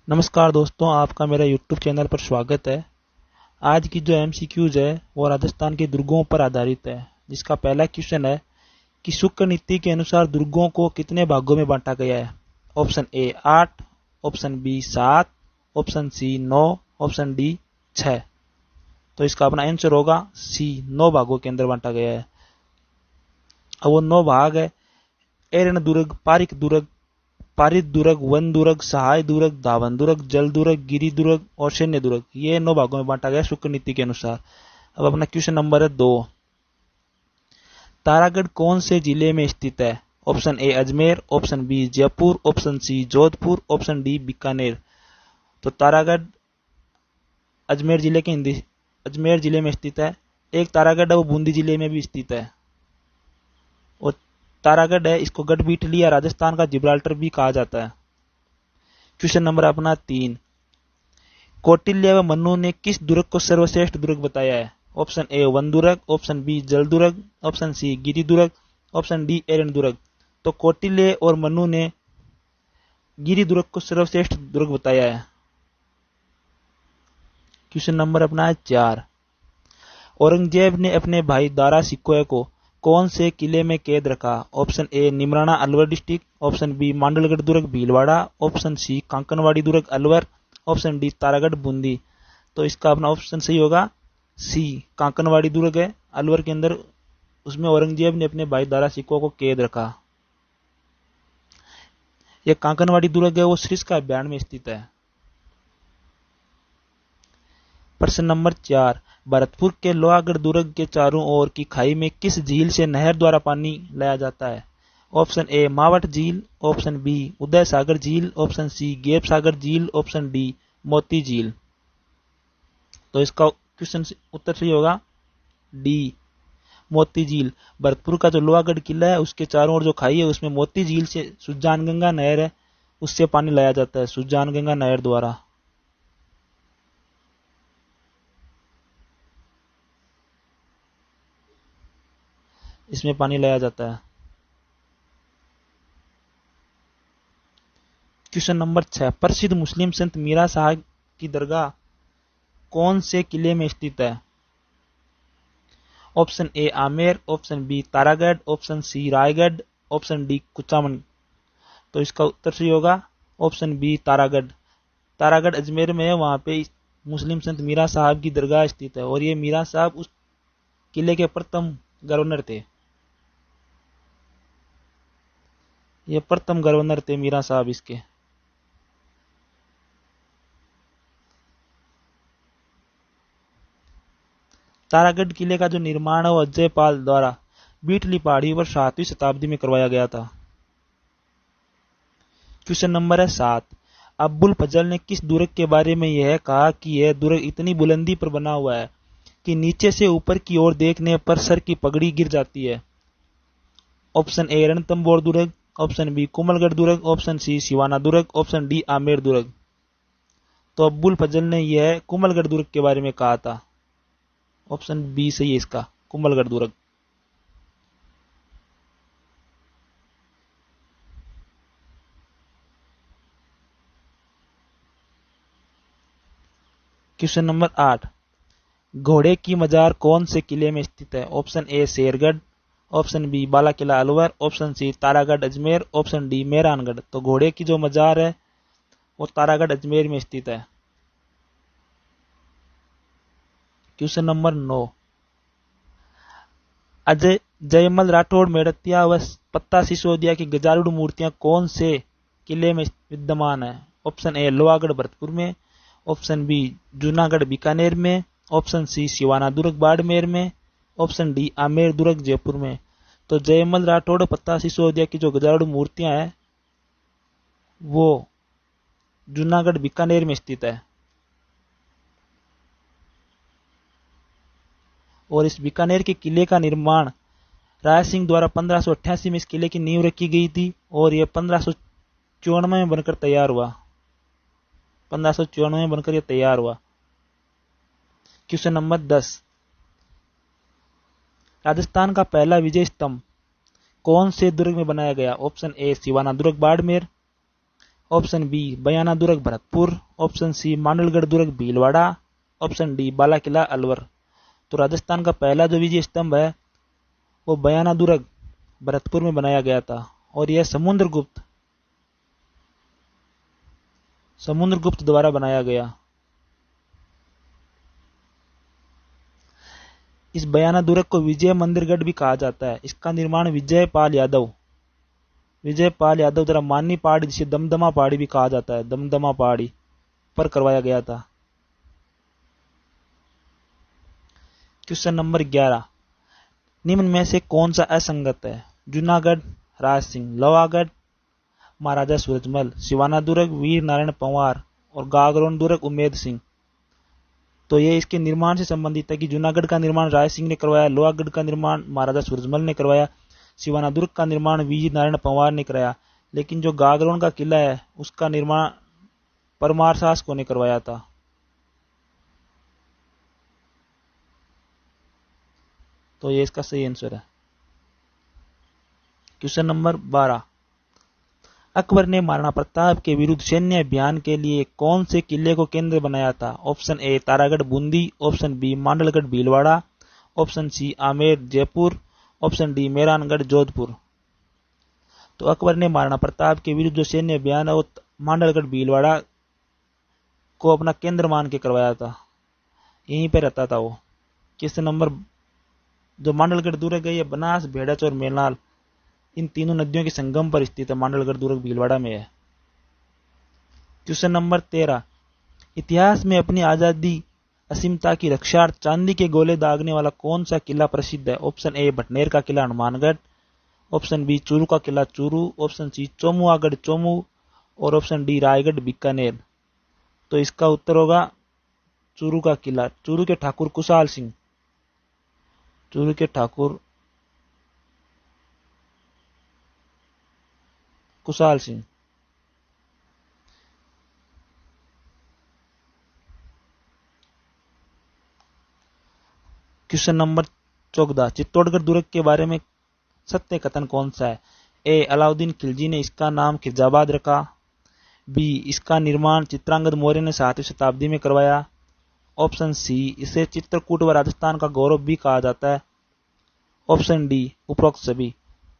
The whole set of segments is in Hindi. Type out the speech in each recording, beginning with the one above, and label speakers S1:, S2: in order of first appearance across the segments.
S1: नमस्कार दोस्तों, आपका मेरा यूट्यूब चैनल पर स्वागत है। आज की जो एमसीक्यूज है वो राजस्थान के दुर्गों पर आधारित है, जिसका पहला क्वेश्चन है कि शुक्र नीति के अनुसार दुर्गों को कितने भागों में बांटा गया है। Option A 8, option B 7, option C 9, option D 6। तो इसका अपना आंसर होगा सी, 9 भागों के अंदर बांटा गया है। अब वो 9 भाग है: एरण दुर्ग, पारिक दुर्ग, पारित दुर्ग, वन दुर्ग, सहाय दुर्ग, धावन दुर्ग, जल दुर्ग, गिरी दुर्ग और सैन्य दुर्ग। ये 9 भागों में बांटा गया शुक्र नीति के अनुसार। अब अपना क्वेश्चन नंबर है 2। तारागढ़ कौन से जिले में स्थित है। Option A Ajmer, option B Jaipur, option C Jodhpur, option D Bikaner. तो तारागढ़ अजमेर जिले में स्थित है। एक तारागढ़ है वो बूंदी जिले में भी स्थित है। और तारागढ़ है, इसको गढ़बीटली या राजस्थान का जिब्राल्टर भी कहा जाता है। क्वेश्चन नंबर अपना 3। कौटिल्य व मनु ने किस दुर्ग को सर्वश्रेष्ठ दुर्ग बताया है। ऑप्शन ए वन दुर्ग, ऑप्शन बी जल दुर्ग, ऑप्शन सी गिरी दुर्ग, ऑप्शन डी एरन दुर्ग। तो कौटिल्य और मनु ने गिरी दुर्ग को सर्वश्रेष्ठ दुर्ग बताया है। क्वेश्चन नंबर अपना है 4। औरंगजेब ने अपने भाई दारा सिकोया को कौन से किले में कैद रखा। Option A Neemrana Alwar district, option B Mandalgarh दुर्ग भीलवाड़ा, ऑप्शन सी कांकनवाड़ी दुर्ग अलवर, ऑप्शन डी तारागढ़ बूंदी। तो इसका अपना ऑप्शन सही होगा सी, कांकनवाड़ी दुर्ग है अलवर के अंदर। उसमें औरंगजेब ने अपने भाई दारा सिकोया को कैद रखा। यह कांकनवाड़ी दुर्ग है वो सरिस्का अभ्यारण्य में स्थित है। प्रश्न नंबर 4। भरतपुर के लोहागढ़ दुर्ग के चारों ओर की खाई में किस झील से नहर द्वारा पानी लाया जाता है। ऑप्शन ए मावट झील, ऑप्शन बी उदय सागर झील, ऑप्शन सी गेप सागर झील, ऑप्शन डी मोती झील। तो इसका क्वेश्चन उत्तर सही होगा डी, मोती झील। भरतपुर का जो लोहागढ़ किला है उसके चारों ओर जो खाई है उसमें मोती झील से सुजानगंगा नहर है, उससे पानी लाया जाता है, सुजानगंगा नहर द्वारा। इसमें पानी लाया जाता है। Question number 6। प्रसिद्ध मुस्लिम संत मीरा साहब की दरगाह कौन से किले में स्थित है। Option A Amer, option B Taragarh, option C Raigarh, option D Kuchaman. तो इसका उत्तर सही होगा ऑप्शन बी तारागढ़। तारागढ़ अजमेर में है, वहां पे मुस्लिम संत मीरा साहब की दरगाह स्थित है। और ये मीरा साहब उस किले के प्रथम गवर्नर थे। ये प्रथम गवर्नर थे मीरा साहब इसके। तारागढ़ किले का जो निर्माण है वो अजय पाल द्वारा बीटली पहाड़ी पर 7वीं शताब्दी में करवाया गया था। क्वेश्चन नंबर है 7। अब्बुल फजल ने किस दुर्ग के बारे में यह कहा कि यह दुर्ग इतनी बुलंदी पर बना हुआ है कि नीचे से ऊपर की ओर देखने पर सर की पगड़ी गिर जाती है। ऑप्शन ए रणथंभौर दुर्ग, ऑप्शन बी कुमलगढ़ दुर्ग, ऑप्शन सी सिवाना दुर्ग, ऑप्शन डी आमेर दुर्ग। तो अब्बुल फजल ने यह कुमलगढ़ दुर्ग के बारे में कहा था। ऑप्शन बी सही है इसका, कुंभलगढ़ दुर्ग। Question number 8। घोड़े की मजार कौन से किले में स्थित है। Option A Shergarh, option B Bala Qila Alwar, option C Taragarh Ajmer, option D Mehrangarh. तो घोड़े की जो मजार है वो तारागढ़ अजमेर में स्थित है। Question number 9। अजय जयमल राठौड़ मेड़तिया व पत्ता सिसोदिया की गजारूढ़ मूर्तियां कौन से किले में विद्यमान है। ऑप्शन ए लोहागढ़ भरतपुर में, ऑप्शन बी जूनागढ़ बीकानेर में, ऑप्शन सी सिवाना दुर्ग बाड़मेर में, ऑप्शन डी आमेर दुर्ग जयपुर में। तो जयमल राठौड़ पत्ता सिसोदिया की जो गजारूढ़ मूर्तियां हैं वो जूनागढ़ बीकानेर में स्थित है। और इस बीकानेर के किले का निर्माण राय सिंह द्वारा 1588 में इस किले की नींव रखी गई थी और यह 1594 में बनकर तैयार हुआ। 1594 में बनकर यह तैयार हुआ। Question number 10। राजस्थान का पहला विजय स्तंभ कौन से दुर्ग में बनाया गया। ऑप्शन ए सिवाना दुर्ग बाड़मेर, ऑप्शन बी बयाना दुर्ग भरतपुर, ऑप्शन सी मांडलगढ़ दुर्ग भीलवाड़ा, ऑप्शन डी बाला किला अलवर। तो राजस्थान का पहला जो विजय स्तंभ है वो बयाना दुर्ग भरतपुर में बनाया गया था और यह समुद्रगुप्त द्वारा बनाया गया। इस बयाना दुर्ग को विजय मंदिरगढ़ भी कहा जाता है। इसका निर्माण विजयपाल यादव जरा मानी पहाड़ी जिसे दमदमा पहाड़ी भी कहा जाता है, दमदमा पहाड़ी पर करवाया गया था। क्वेश्चन नंबर 11, निम्न में से कौन सा असंगत है? जूनागढ़ राज सिंह, लोहागढ़ महाराजा सूरजमल, सिवाना दुर्ग वीर नारायण पंवार और गागरोन दुर्ग उमेद सिंह। तो ये इसके निर्माण से संबंधित है कि जूनागढ़ का निर्माण राय सिंह ने करवाया, लोहागढ़ का निर्माण महाराजा सूरजमल ने करवाया, सिवाना दुर्ग का निर्माण वीर नारायण पंवार ने कराया, लेकिन जो गागरोन का किला है उसका निर्माण परमार शासकों ने करवाया था। तो ये इसका सही आंसर है। क्वेश्चन नंबर 12, अकबर ने महाराणा प्रताप के विरुद्ध सैन्य अभियान के लिए कौन से किले को केंद्र बनाया था? Option A Taragarh Bundi, option B Mandalgarh Bhilwara, option C Amer Jaipur, option D Mehrangarh Jodhpur. तो अकबर ने महाराणा प्रताप के विरुद्ध जो सैन्य अभियान है वो मांडलगढ़ भीलवाड़ा को अपना केंद्र मान के करवाया था, यहीं पे रहता था वो। क्वेश्चन नंबर, जो मांडलगढ़ दुर्ग है ये बनास भेड़ाच और मेलनाल इन तीनों नदियों के संगम पर स्थित है, मांडलगढ़ दुर्ग भीलवाड़ा में है। क्वेश्चन नंबर 13, इतिहास में अपनी आजादी असीमता की रक्षार्थ चांदी के गोले दागने वाला कौन सा किला प्रसिद्ध है? ऑप्शन ए भटनेर का किला हनुमानगढ़, ऑप्शन बी चूरू का किला चूरू, ऑप्शन सी चोमुआगढ़ चोमू और ऑप्शन डी रायगढ़ बीकानेर। तो इसका उत्तर होगा चूरू का किला। चूरू के ठाकुर कुशाल सिंह, चूरू के ठाकुर कुशाल सिंह। क्वेश्चन नंबर 14, चित्तौड़गढ़ दुर्ग के बारे में सत्य कथन कौन सा है? ए अलाउद्दीन खिलजी ने इसका नाम खिरजाबाद रखा, बी इसका निर्माण चित्रांगद मौर्य ने 7वीं शताब्दी में करवाया, ऑप्शन सी इसे चित्रकूट व राजस्थान का गौरव भी कहा जाता है, ऑप्शन डी उपरोक्त सभी।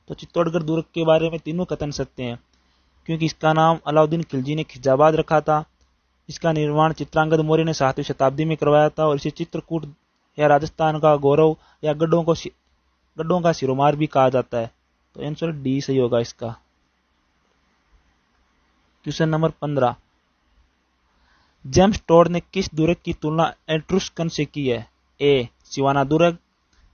S1: तो चित्तौड़गढ़ दुर्ग के बारे में तीनों कथन सत्य हैं, क्योंकि इसका नाम अलाउद्दीन खिलजी ने खिरजाबाद रखा था, इसका निर्माण चित्रांगद मौर्य ने 7वीं शताब्दी में करवाया था और इसे चित्रकूट या राजस्थान का गौरव या गढ़ों का सिरोमार भी कहा जाता है। तो आंसर डी सही होगा इसका। क्वेश्चन नंबर 15, जेम्स टोड ने किस दुर्ग की तुलना एट्रुस्कन से की है? ए सिवाना दुर्ग,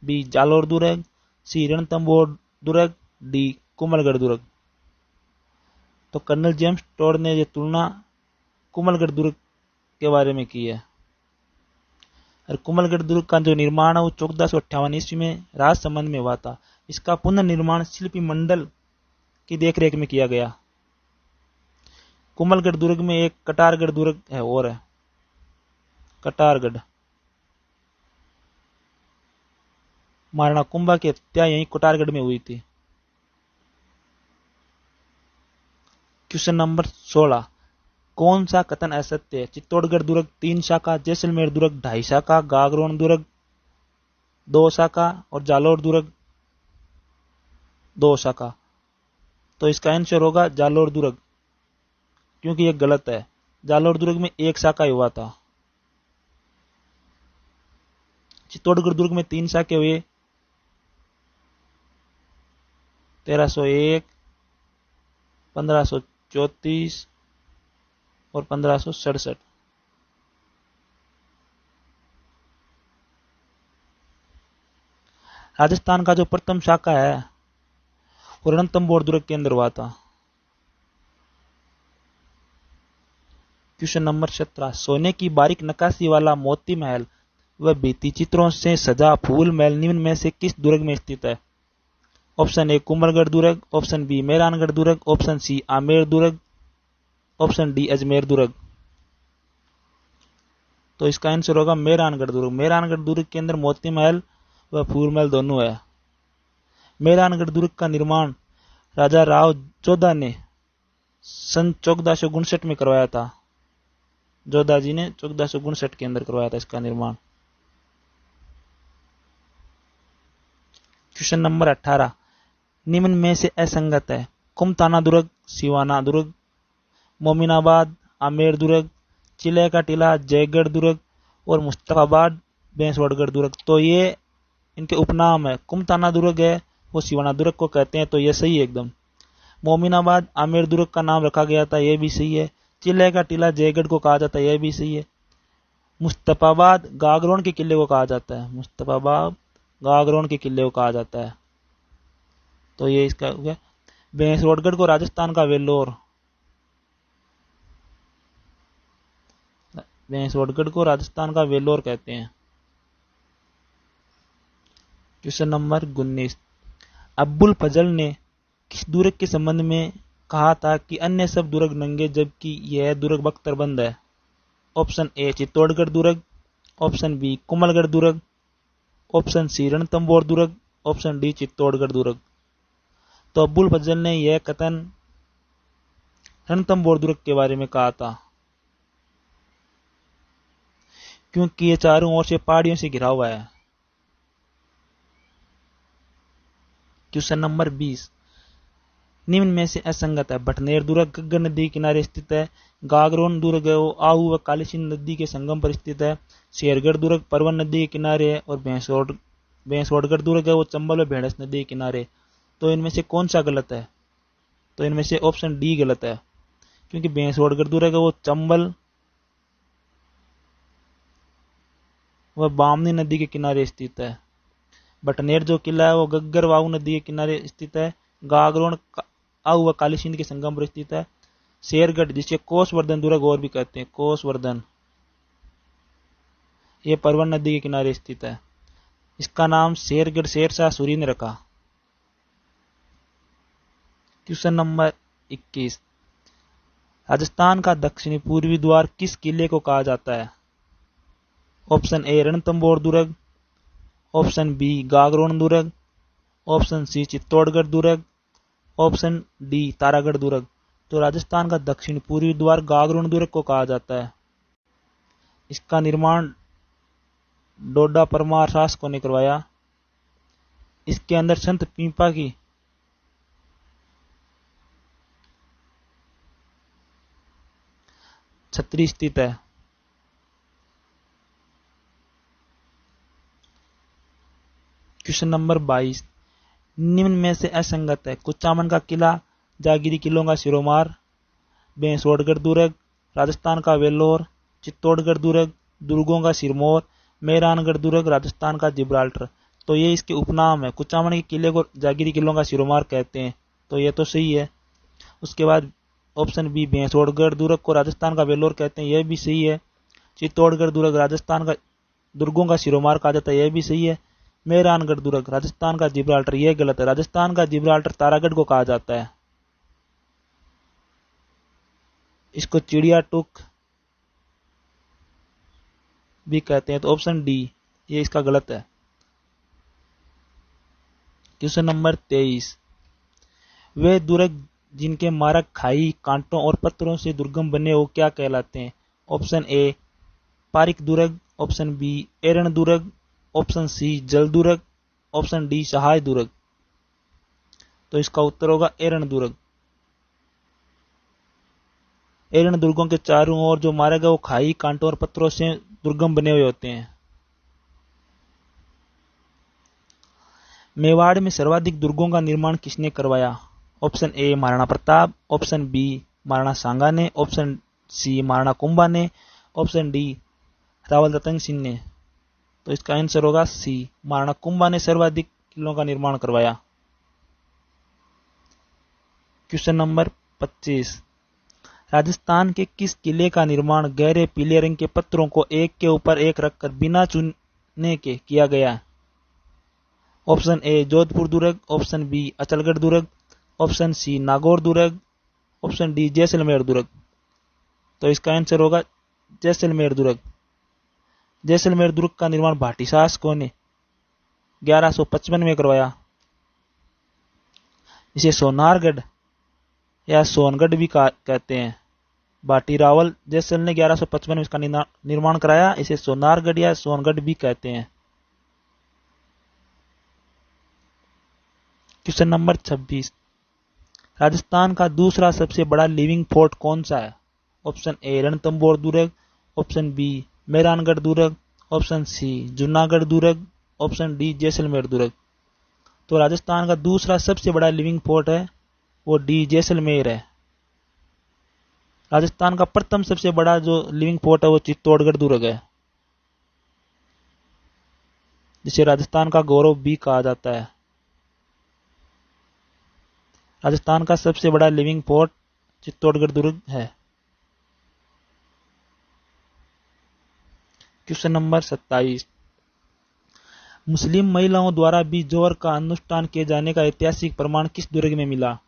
S1: बी जालोर दुर्ग, सी रणथंभौर दुर्ग, डी कुंभलगढ़ दुर्ग। तो कर्नल जेम्स टोड ने यह तुलना कुंभलगढ़ दुर्ग के बारे में की है। और कुंभलगढ़ दुर्ग का जो निर्माण है वो 1458 ईस्वी में राजसमंद में हुआ था। इसका पुनर्निर्माण शिल्पी मंडल की देखरेख में किया गया। कुंभलगढ़ दुर्ग में एक कटारगढ़ दुर्ग है और है, कटारगढ़। महाराणा कुंभा की हत्या यहीं कटारगढ़ में हुई थी। क्वेश्चन नंबर 16, कौन सा कथन असत्य है? चित्तौड़गढ़ दुर्ग 3 शाखा, जैसलमेर दुर्ग 2.5 शाखा, गागरोन दुर्ग 2 शाखा और जालोर दुर्ग 2 शाखा। तो इसका आंसर होगा जालोर दुर्ग, क्योंकि यह गलत है। जालोर दुर्ग में 1 शाखा हुआ था। चित्तौड़गढ़ दुर्ग में 3 शाखे हुए, 1301, 1534 और 1567। राजस्थान का जो प्रथम शाखा है वो रणथंभौर दुर्ग के अंदर हुआ था। क्वेश्चन नंबर 17, सोने की बारीक नक्काशी वाला मोती महल व भित्ति चित्रों से सजा फूल महल निम्न में से किस दुर्ग में स्थित है? ऑप्शन ए कुंभलगढ़ दुर्ग, ऑप्शन बी मेहरानगढ़ दुर्ग, ऑप्शन सी आमेर दुर्ग, ऑप्शन डी अजमेर दुर्ग। तो इसका आंसर होगा मेहरानगढ़ दुर्ग। मेहरानगढ़ दुर्ग के अंदर मोती महल व फूल महल दोनों है। मेहरानगढ़ दुर्ग का निर्माण राजा राव जोधा ने सन 1459 में करवाया था। जोधा जी ने 1459 के अंदर करवाया था इसका निर्माण। क्वेश्चन नंबर 18, निम्न में से असंगत है। कुमताना दुर्ग, सिवाना दुर्ग, मोमिनाबाद, आमेर दुर्ग, चिले का टीला, जयगढ़ दुर्ग और मुस्तफाबाद बेंसवड़गढ़ दुर्ग। तो ये इनके उपनाम है। कुमताना दुर्ग है वो सिवाना दुर्ग को कहते हैं, तो ये सही है एकदम। मोमिनाबाद आमेर दुर्ग का नाम रखा गया था, यह भी सही है। चिल्ले का टीला जयगढ़ को कहा जाता है, यह भी सही है। मुस्तफाबाद गागरोन के किले को कहा जाता है, मुस्तफाबाद गागरोन के किले को कहा जाता है, तो ये इसका हो गया। बेंसवड़गढ़ को राजस्थान का वेल्लोर, बेंसवड़गढ़ को राजस्थान का वेल्लोर कहते हैं। क्वेश्चन नंबर 19, अब्बुल फजल ने किस दुर्ग के संबंध में कहा था कि अन्य सब दुर्ग नंगे जबकि यह दुर्ग बख्तरबंद है? ऑप्शन ए चित्तौड़गढ़ दुर्ग, ऑप्शन बी कुमलगढ़ दुर्ग, ऑप्शन सी रणथंभौर दुर्ग, ऑप्शन डी चित्तौड़गढ़ दुर्ग। तो अब्बुल फजल ने यह कथन रणथंभौर दुर्ग के बारे में कहा था, क्योंकि ये चारों ओर से पहाड़ियों से घिरा हुआ है। क्वेश्चन नंबर 20, निम्न में से असंगत है। भटनेर दुर्ग घग्गर नदी के किनारे स्थित है। गागरोन दुर्ग है वो आहू व काली सिंध नदी के संगम पर स्थित है। शेरगढ़ दुर्ग परवन नदी के किनारे है। और बेंसवड़गढ़ दुर्ग है वो चंबल व भेड़स नदी के किनारे। तो इनमें से कौन सा गलत है? तो इनमें से ऑप्शन डी गलत है, क्योंकि बेंसवड़गढ़ दुर्ग है वो चंबल व बामनी नदी के किनारे स्थित है। भटनेर जो किला है वो घग्गर वाऊ नदी के किनारे स्थित है। गागरोन आहू व काली सिंध के संगम पर स्थित है। शेरगढ़ जिसे कोसवर्धन दुर्ग और भी कहते हैं, कोसवर्धन, ये परवन नदी के किनारे स्थित है। इसका नाम शेरगढ़ शेरशाह सूरी ने रखा। क्वेश्चन नंबर 21, राजस्थान का दक्षिणी पूर्वी द्वार किस किले को कहा जाता है? ऑप्शन ए रणथंभौर दुर्ग, ऑप्शन बी गागरोन दुर्ग, ऑप्शन सी चित्तौड़गढ़ दुर्ग, ऑप्शन डी तारागढ़ दुर्ग। तो राजस्थान का दक्षिण पूर्वी द्वार गागरोन दुर्ग को कहा जाता है। इसका निर्माण डोडा परमार शासकों ने करवाया। इसके अंदर संत पीपा की छतरी स्थित है। क्वेश्चन नंबर 22, निम्न में से असंगत है। कुचामन का किला, जागीरी किलों का सिरोमार, बेंसवड़गढ़ दुर्ग, राजस्थान का वेल्लोर, चित्तौड़गढ़ दुर्ग, दुर्गों का सिरमौर, मेहरानगढ़ दुर्ग, राजस्थान का जिब्राल्टर। तो ये इसके उपनाम है। कुचामन के किले को जागीरी किलों का सिरोमार कहते हैं, तो ये तो सही है। उसके बाद ऑप्शन बी बेंसवड़गढ़ दुर्ग को राजस्थान का वेल्लोर कहते हैं, यह भी सही है। चित्तौड़गढ़ दुर्ग राजस्थान का दुर्गों का सिरोमार कहा जाता है, यह भी सही है। मेहरानगढ़ दुर्ग राजस्थान का जिब्राल्टर, यह गलत है। राजस्थान का जिब्राल्टर तारागढ़ को कहा जाता है। इसको चिड़िया टूक भी कहते हैं, तो ऑप्शन डी ये इसका गलत है। क्वेश्चन नंबर 23, वे दुर्ग जिनके मार्ग खाई, कांटों और पत्थरों से दुर्गम बने हो क्या कहलाते हैं? ऑप्शन ए पारिक दुर्ग, ऑप्शन बी एरण दुर्ग, ऑप्शन सी जल दुर्ग, ऑप्शन डी सहाय दुर्ग। तो इसका उत्तर होगा एरण दुर्ग। एरण दुर्गों के चारों ओर जो मार्ग है वो खाई, कांटों और पत्थरों से दुर्गम बने हुए होते हैं। मेवाड़ में सर्वाधिक दुर्गों का निर्माण किसने करवाया? Option A Maharana Pratap, option B Maharana Sanga ने, ऑप्शन सी महाराणा कुंभा ने, ऑप्शन डी रावल रतन सिंह ने। तो इसका आंसर होगा सी, महाराणा कुंभा ने सर्वाधिक किलों का निर्माण करवाया। क्वेश्चन नंबर 25, राजस्थान के किस किले का निर्माण गहरे पीले रंग के पत्थरों को एक के ऊपर एक रखकर बिना चुनने के किया गया? ऑप्शन ए जोधपुर दुर्ग, ऑप्शन बी अचलगढ़ दुर्ग, ऑप्शन सी नागौर दुर्ग, ऑप्शन डी जैसलमेर दुर्ग। तो इसका आंसर होगा जैसलमेर दुर्ग। जैसलमेर दुर्ग का निर्माण भाटी शासकों ने 1155 में करवाया। इसे सोनारगढ़ या सोनगढ़ भी कहते हैं। बाटी रावल जैसल ने 1155 में इसका निर्माण कराया। इसे सोनारगढ़ या सोनगढ़ भी कहते हैं। क्वेश्चन नंबर 26, राजस्थान का दूसरा सबसे बड़ा लिविंग फोर्ट कौन सा है? ऑप्शन ए रणथंभौर दुर्ग, ऑप्शन बी मेहरानगढ़ दुर्ग, ऑप्शन सी जूनागढ़ दुर्ग, ऑप्शन डी जैसलमेर दुर्ग। तो राजस्थान का दूसरा सबसे बड़ा लिविंग फोर्ट है वो डी जैसलमेर है। राजस्थान का प्रथम सबसे बड़ा जो लिविंग फोर्ट है वो चित्तौड़गढ़ दुर्ग है, जिसे राजस्थान का गौरव भी कहा जाता है। राजस्थान का सबसे बड़ा लिविंग फोर्ट चित्तौड़गढ़ दुर्ग है। क्वेश्चन नंबर 27, मुस्लिम महिलाओं द्वारा भी जोहर का अनुष्ठान किए जाने का ऐतिहासिक प्रमाण किस दुर्ग में मिला?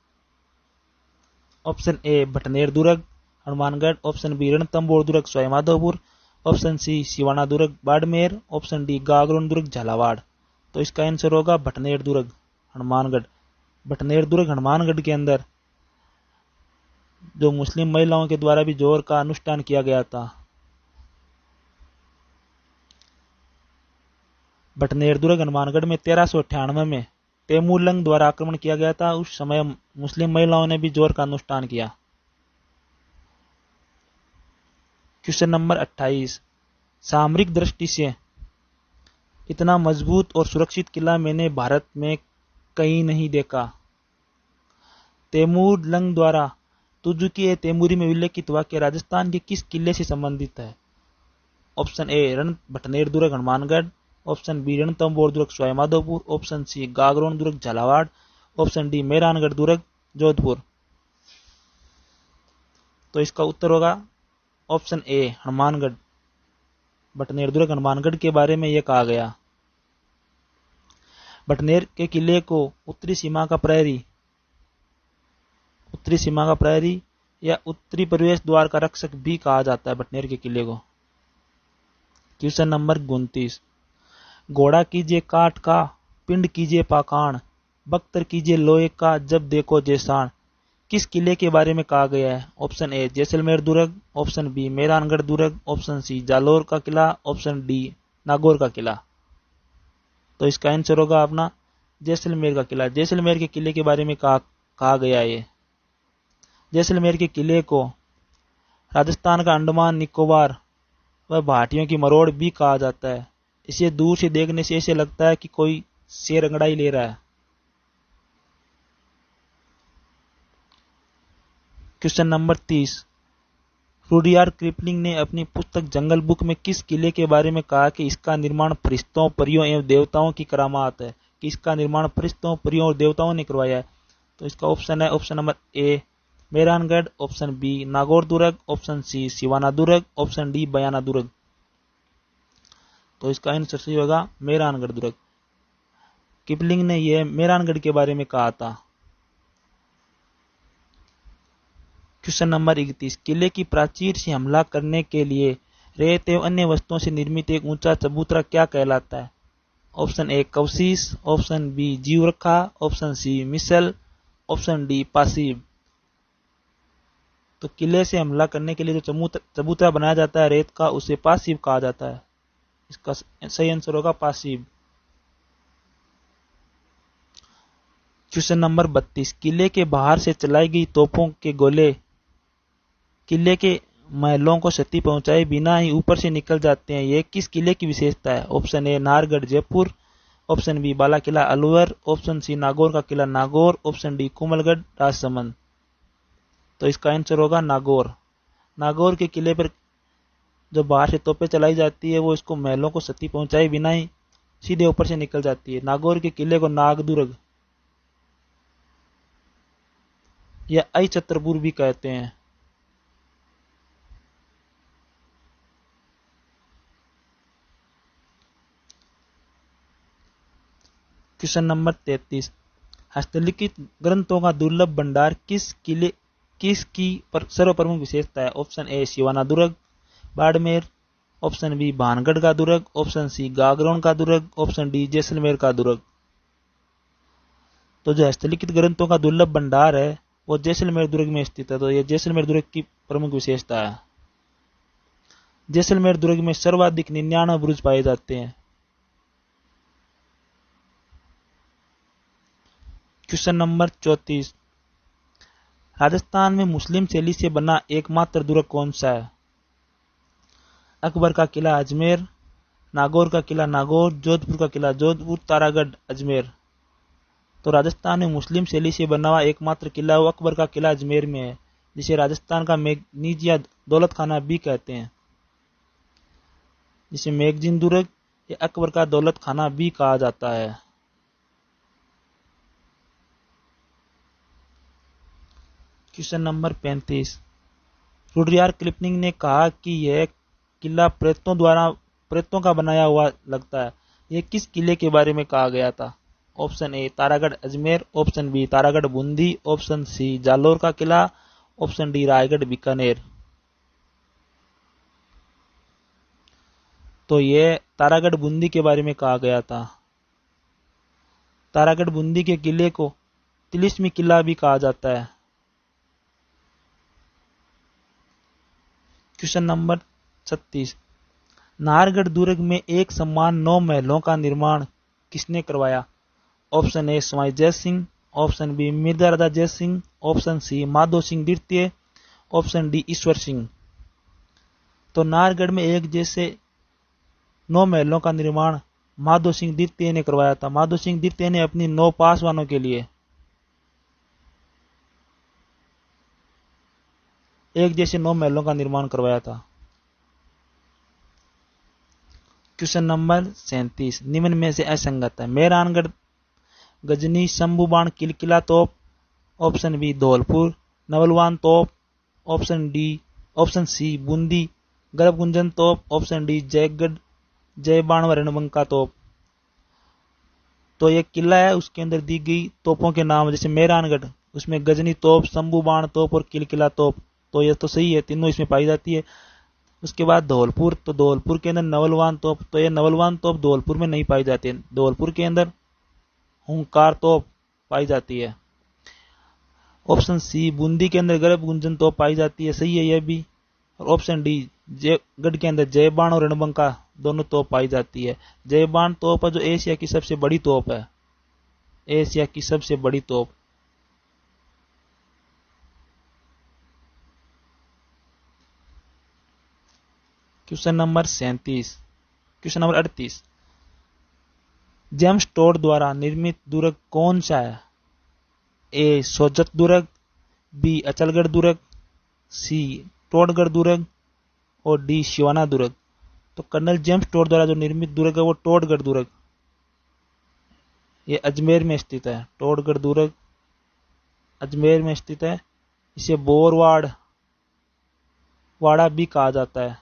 S1: ऑप्शन ए भटनेर दुर्ग हनुमानगढ़, ऑप्शन बी रणथंभौर दुर्ग सवाईमाधोपुर, ऑप्शन सी सिवाना दुर्ग बाड़मेर, ऑप्शन डी गागरोन दुर्ग झालावाड़। तो इसका आंसर होगा भटनेर दुर्ग हनुमानगढ़। भटनेर दुर्ग हनुमानगढ़ के अंदर जो मुस्लिम महिलाओं के द्वारा भी जोहर का अनुष्ठान किया गया था। भटनेर दुर्ग हनुमानगढ़ में 1398 में तैमूरलंग द्वारा आक्रमण किया गया था। उस समय मुस्लिम महिलाओं ने भी जोहर का अनुष्ठान किया। क्वेश्चन नंबर 28, सामरिक दृष्टि से इतना मजबूत और सुरक्षित किला मैंने भारत में कहीं नहीं देखा। तैमूरलंग द्वारा तुजुकी तैमूरी में उल्लेखित वाक्य राजस्थान के किस किले से संबंधित है? ऑप्शन ए भटनेर दुर्ग हनुमानगढ़, ऑप्शन बी रणथंभौर दुर्ग सवाईमाधोपुर, ऑप्शन सी गागरोन दुर्ग झालावाड़, ऑप्शन डी मेहरानगढ़ दुर्ग जोधपुर। तो इसका उत्तर होगा ऑप्शन ए हनुमानगढ़। भटनेर दुर्ग हनुमानगढ़ के बारे में यह कहा गया। भटनेर के किले को उत्तरी सीमा का प्रहरी या उत्तरी प्रवेश द्वार का रक्षक भी कहा जाता है भटनेर के किले को। क्वेश्चन नंबर 29, घोड़ा कीजिए काठ का, पिंड कीजिए पाखाण, बख्तर कीजिए लोहे का, जब देखो जैसान। किस किले के बारे में कहा गया है? ऑप्शन ए जैसलमेर दुर्ग, ऑप्शन बी मेहरानगढ़ दुर्ग, ऑप्शन सी जालोर का किला, ऑप्शन डी नागौर का किला। तो इसका आंसर होगा अपना जैसलमेर का किला। जैसलमेर के किले के बारे में कहा गया है। जैसलमेर के किले को राजस्थान का अंडमान निकोबार व भाटियों की मरोड़ भी कहा जाता है। इसे दूर से देखने से ऐसे लगता है कि कोई शेर अंगड़ाई ले रहा है। क्वेश्चन नंबर 30, रुडयार्ड किपलिंग ने अपनी पुस्तक जंगल बुक में किस किले के बारे में कहा कि इसका निर्माण फरिश्तों, परियों एवं देवताओं की करामात है? कि इसका निर्माण फरिश्तों, परियों और देवताओं ने करवाया है। तो इसका ऑप्शन है option number A Mehrangarh, option B Nagaur दुर्ग, ऑप्शन सी सिवाना दुर्ग, ऑप्शन डी बयाना दुर्ग। तो इसका आंसर सही होगा मेहरानगढ़ दुर्ग। किपलिंग ने यह मेहरानगढ़ के बारे में कहा था। क्वेश्चन नंबर 31, किले की प्राचीर से हमला करने के लिए रेत एवं अन्य वस्तुओं से निर्मित एक ऊंचा चबूतरा क्या कहलाता है? ऑप्शन ए कवशीश, ऑप्शन बी जीवरखा, ऑप्शन सी मिसल, ऑप्शन डी पासीब। तो किले से हमला करने के लिए जो चबूतरा बनाया जाता है रेत का, उसे पासीब कहा जाता है। इसका सही आंसर होगा पासीब। क्वेश्चन नंबर 32, किले के बाहर से चलाई गई तोपों के गोले किले के महलों को क्षति पहुंचाए बिना ही ऊपर से निकल जाते हैं। यह किस किले की विशेषता है? Option A Nahargarh Jaipur, option B Bala Qila Alwar, option C Nagaur का किला नागौर, ऑप्शन डी कुमलगढ़ राजसमंद। तो इसका आंसर होगा नागौर। नागौर के किले पर जो बाहर से तोपें चलाई जाती है वो इसको महलों को क्षति पहुंचाए बिना ही सीधे ऊपर से निकल जाती है। नागौर के किले को नागदुर्ग या आई छतरपुर भी कहते हैं। क्वेश्चन नंबर 33, हस्तलिखित ग्रंथों का दुर्लभ भंडार किसकी सर्वप्रमुख विशेषता है? ऑप्शन ए सिवाना दुर्ग बाड़मेर, ऑप्शन बी भानगढ़ का दुर्ग, ऑप्शन सी गागरोन का दुर्ग, ऑप्शन डी जैसलमेर का दुर्ग। तो जो हस्तलिखित ग्रंथों का दुर्लभ भंडार है वो जैसलमेर दुर्ग में स्थित है। तो ये जैसलमेर दुर्ग की प्रमुख विशेषता है। जैसलमेर दुर्ग में सर्वाधिक 99 बुरुज पाए जाते हैं। क्वेश्चन नंबर 34, राजस्थान में मुस्लिम शैली से बना एकमात्र दुर्ग कौन सा है? अकबर का किला अजमेर, नागौर का किला नागौर, जोधपुर का किला जोधपुर, तारागढ़ अजमेर। तो राजस्थान में मुस्लिम शैली से बना हुआ एकमात्र किला वो अकबर का किला अजमेर में है, जिसे राजस्थान का मैगनीज या दौलत खाना भी कहते हैं। जिसे मैगजीन दुर्ग या अकबर का दौलत खाना भी कहा जाता है। क्वेश्चन नंबर 35, रुडयार्ड किपलिंग ने कहा कि यह किला प्रेतों का बनाया हुआ लगता है। यह किस किले के बारे में कहा गया था? Option A Taragarh Ajmer, option B Taragarh Bundi, option C Jalore का किला, ऑप्शन डी रायगढ़ बीकानेर। तो यह तारागढ़ बूंदी के बारे में कहा गया था। तारागढ़ बूंदी के किले को तिलिस्मी किला भी कहा जाता है। क्वेश्चन नंबर 36, नाहरगढ़ दुर्ग में एक समान 9 महलों का निर्माण किसने करवाया? ऑप्शन ए स्वाई जय सिंह, ऑप्शन बी मिर्जा राजा जय सिंह, ऑप्शन सी माधो सिंह द्वितीय, ऑप्शन डी ईश्वर सिंह। तो नाहरगढ़ में एक जैसे 9 महलों का निर्माण माधो सिंह द्वितीय ने करवाया था। माधो सिंह द्वितीय ने अपनी 9 पासवानों के लिए एक जैसे 9 महलों का निर्माण करवाया था। क्वेश्चन नंबर 37, निम्न में से असंगत है। मेहरानगढ़ गजनी शंभुबाण किलकिला तोप, ऑप्शन बी धौलपुर नवलवान तोप, ऑप्शन सी बूंदी गर्भगुंजन तोप, ऑप्शन डी जयगढ़ जयबाण व रणबंका तोप। तो ये किला है, उसके अंदर दी गई तोपों के नाम, जैसे मेहरानगढ़ उसमें गजनी तोप, शंभुबाण तोप और किलकिला तोप। तो ये तो सही है, तीनों इसमें पाई जाती है। उसके बाद धौलपुर, तो धौलपुर के अंदर नवलवान तोप, तो ये नवलवान तोप धौलपुर में नहीं पाई जाती है। धौलपुर के अंदर हुंकार तोप पाई जाती है। ऑप्शन सी बूंदी के अंदर गर्भ गुंजन तोप पाई जाती है, सही है यह भी। और ऑप्शन डी जयगढ़ के अंदर जयबाण और रणबंका दोनों तोप पाई जाती है। जयबाण तोप है जो एशिया की सबसे बड़ी तोप है, एशिया की सबसे बड़ी तोप। Question number 37, question number 38, James Tod द्वारा निर्मित दुर्ग कौन सा है? ए सोजत दुर्ग, बी अचलगढ़ दुर्ग, सी टोडगढ़ दुर्ग और डी शिवाना दुर्ग। तो कर्नल जेम्स टोड द्वारा जो निर्मित दुर्ग है वो टोडगढ़ दुर्ग, ये अजमेर में स्थित है। टोडगढ़ दुर्ग अजमेर में स्थित है। इसे बोरवाड़ वाड़ा भी कहा जाता है।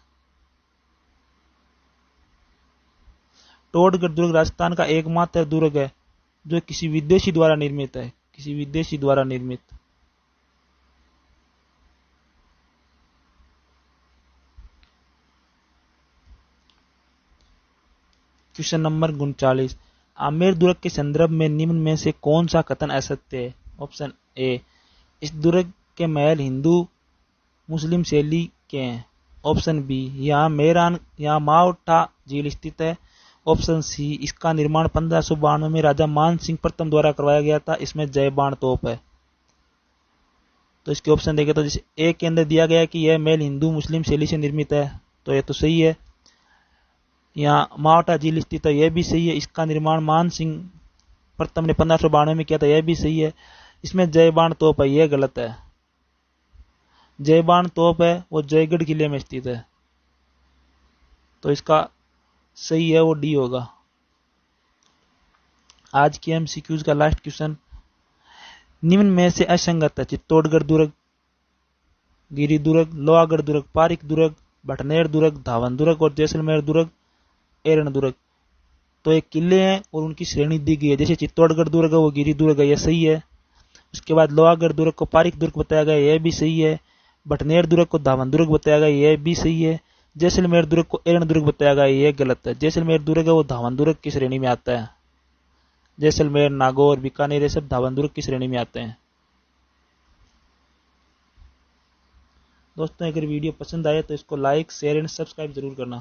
S1: टोडगढ़ दुर्ग राजस्थान का एकमात्र दुर्ग है जो किसी विदेशी द्वारा निर्मित है, किसी विदेशी द्वारा निर्मित। क्वेश्चन नंबर 39, आमेर दुर्ग के संदर्भ में निम्न में से कौन सा कथन असत्य है? ऑप्शन ए इस दुर्ग के महल हिंदू मुस्लिम शैली के हैं। ऑप्शन बी यहाँ मावठा झील स्थित है। ऑप्शन सी इसका निर्माण 1592 में राजा मान सिंह प्रथम द्वारा करवाया गया था, इसमें जयबाण तोप है। तो इसके ऑप्शन देखें तो जैसे ए के अंदर दिया गया है कि यह महल हिंदू मुस्लिम शैली से निर्मित है, तो यह तो सही है। यहाँ मावठा झील स्थित है, यह भी सही है। इसका निर्माण मान सिंह प्रथम ने 1592 में किया था, यह भी सही है। इसमें जयबाण तोप है, यह गलत है। जयबाण तोप है वो जयगढ़ किले में स्थित है, तो इसका सही है वो डी होगा। आज के एमसीक्यूज का लास्ट क्वेश्चन, निम्न में से असंगत है। चित्तौड़गढ़ दुर्ग, गिरी दुर्ग, लोहागढ़ दुर्ग, पारिक दुर्ग, भटनेर दुर्ग, धावन दुर्ग और जैसलमेर दुर्ग, एरण दुर्ग। तो ये किले हैं और उनकी श्रेणी दी गई है। जैसे चित्तौड़गढ़ दुर्ग है वो गिरी दुर्ग है, यह सही है। उसके बाद लोहागढ़ दुर्ग को पारिक दुर्ग बताया गया, यह भी सही है। भटनेर दुर्ग को धावन दुर्ग बताया गया, यह भी सही है। जैसलमेर दुर्ग को एरण दुर्ग बताया गया, यह गलत है। जैसलमेर दुर्ग है वो धावन दुर्ग की श्रेणी में आता है। जैसलमेर, नागौर, बीकानेर ये सब धावन दुर्ग की श्रेणी में आते हैं। दोस्तों अगर वीडियो पसंद आए तो इसको लाइक शेयर एंड सब्सक्राइब जरूर करना।